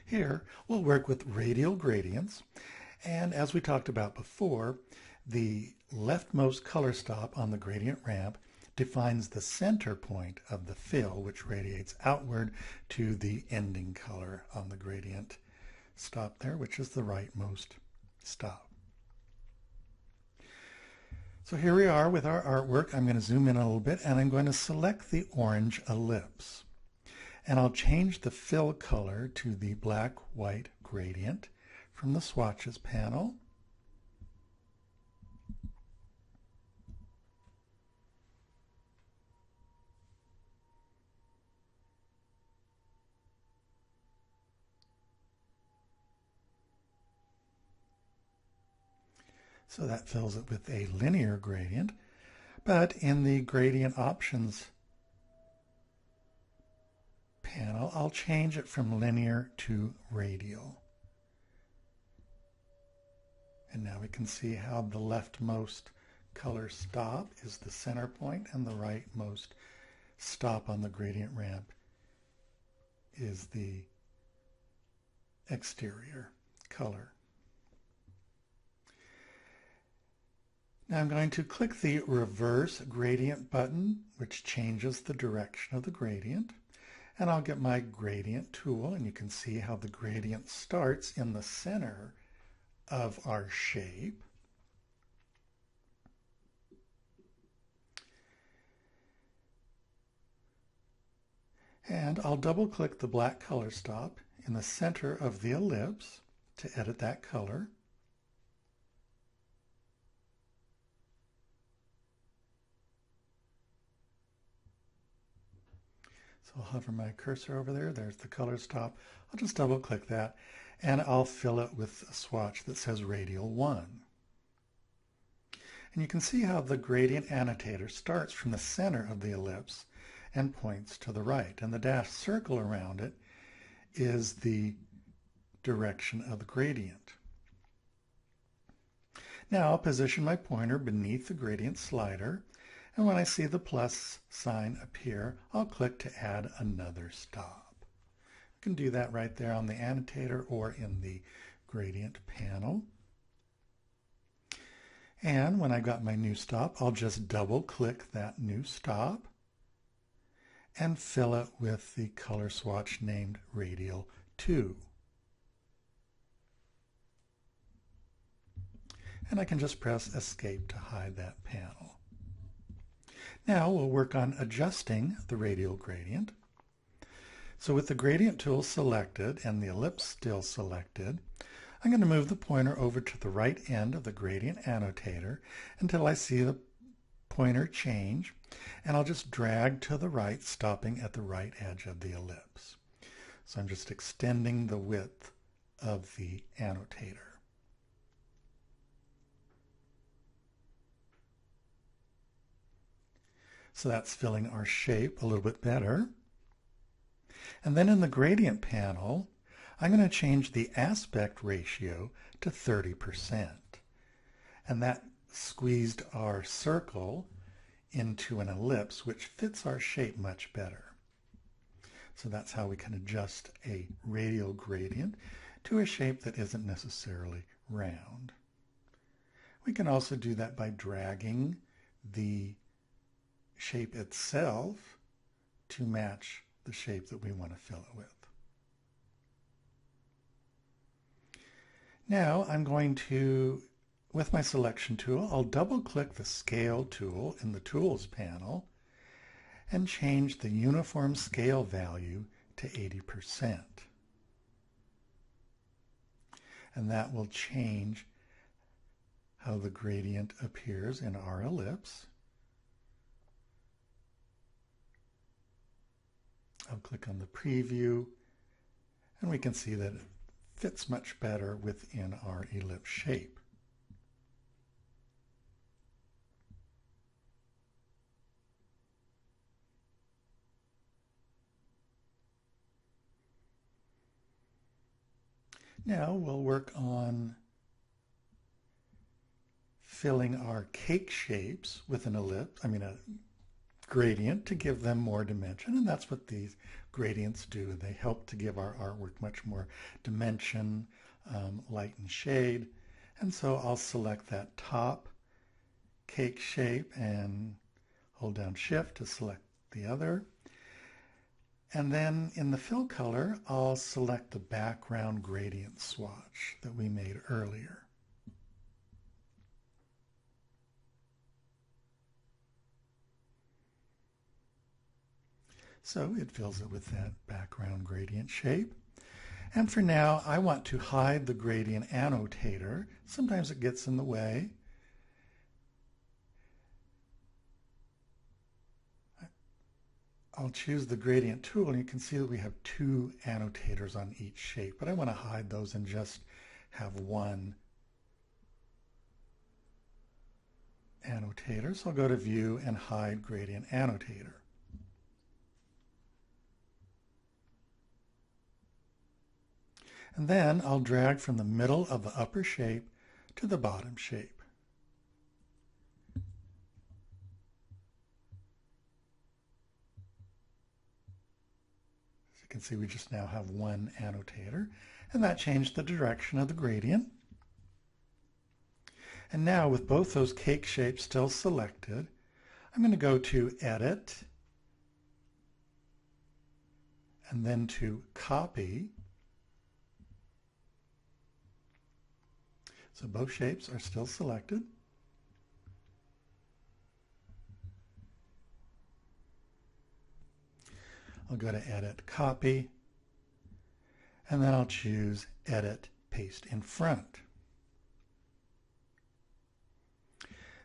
Here, we'll work with radial gradients, and as we talked about before, the leftmost color stop on the gradient ramp defines the center point of the fill, which radiates outward to the ending color on the gradient stop there, which is the rightmost stop. So here we are with our artwork. I'm going to zoom in a little bit, and I'm going to select the orange ellipse. And I'll change the fill color to the black-white gradient from the swatches panel. So that fills it with a linear gradient, but in the gradient options panel, I'll change it from linear to radial. And now we can see how the leftmost color stop is the center point and the rightmost stop on the gradient ramp is the exterior color. Now I'm going to click the reverse gradient button, which changes the direction of the gradient. And I'll get my gradient tool, and you can see how the gradient starts in the center of our shape. And I'll double click the black color stop in the center of the ellipse to edit that color. So I'll hover my cursor over there. There's the color stop. I'll just double click that, and I'll fill it with a swatch that says Radial 1. And you can see how the gradient annotator starts from the center of the ellipse and points to the right. And the dashed circle around it is the direction of the gradient. Now I'll position my pointer beneath the gradient slider, and when I see the plus sign appear, I'll click to add another stop. You can do that right there on the annotator or in the gradient panel. And when I've got my new stop, I'll just double click that new stop and fill it with the color swatch named Radial 2. And I can just press Escape to hide that panel. Now we'll work on adjusting the radial gradient. So with the gradient tool selected and the ellipse still selected, I'm going to move the pointer over to the right end of the gradient annotator until I see the pointer change, and I'll just drag to the right, stopping at the right edge of the ellipse. So I'm just extending the width of the annotator. So that's filling our shape a little bit better. And then in the gradient panel, I'm going to change the aspect ratio to 30%. And that squeezed our circle into an ellipse, which fits our shape much better. So that's how we can adjust a radial gradient to a shape that isn't necessarily round. We can also do that by dragging the shape itself to match the shape that we want to fill it with. Now I'm going to, with my selection tool, I'll double click the scale tool in the tools panel and change the uniform scale value to 80%. And that will change how the gradient appears in our ellipse. I'll click on the preview, and we can see that it fits much better within our ellipse shape. Now we'll work on filling our cake shapes with an ellipse, a gradient to give them more dimension, and that's what these gradients do. They help to give our artwork much more dimension, light and shade. And so I'll select that top cake shape and hold down Shift to select the other. And then in the fill color, I'll select the background gradient swatch that we made earlier. So it fills it with that background gradient shape. And for now, I want to hide the gradient annotator. Sometimes it gets in the way. I'll choose the gradient tool, and you can see that we have two annotators on each shape, but I want to hide those and just have one annotator. So I'll go to View and Hide Gradient Annotator. And then I'll drag from the middle of the upper shape to the bottom shape. As you can see, we just now have one annotator, and that changed the direction of the gradient. And now with both those cake shapes still selected, I'm going to go to Edit, and then to Copy. So both shapes are still selected. I'll go to Edit, Copy, and then I'll choose Edit, Paste in Front.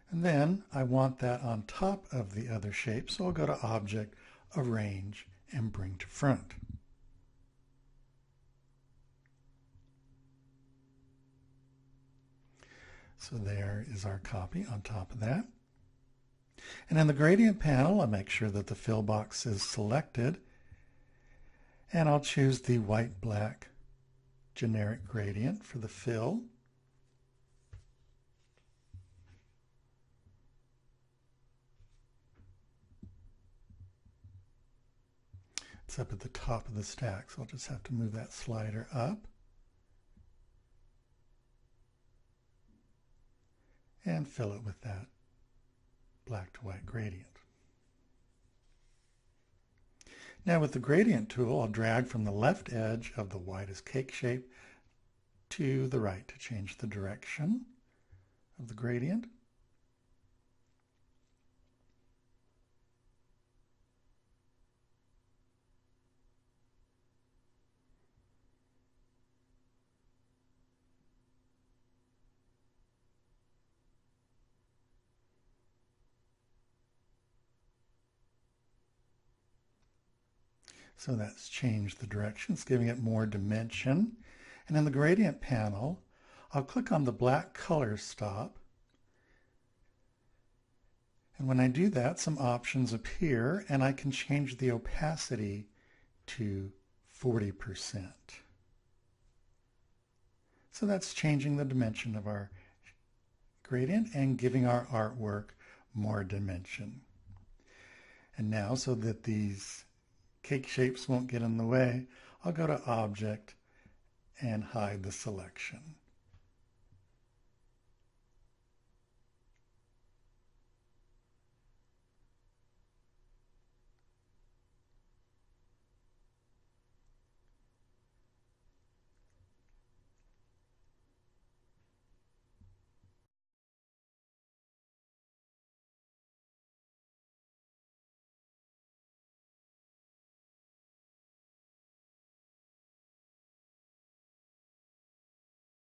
And then I want that on top of the other shape, so I'll go to Object, Arrange, and Bring to Front. So there is our copy on top of that. And in the gradient panel, I'll make sure that the fill box is selected, and I'll choose the white-black generic gradient for the fill. It's up at the top of the stack, so I'll just have to move that slider up. And fill it with that black to white gradient. Now with the gradient tool, I'll drag from the left edge of the whitest cake shape to the right to change the direction of the gradient. So that's changed the direction. It's giving it more dimension. And in the gradient panel, I'll click on the black color stop. And when I do that, some options appear, and I can change the opacity to 40%. So that's changing the dimension of our gradient and giving our artwork more dimension. And now, so that these cake shapes won't get in the way, I'll go to Object and hide the selection.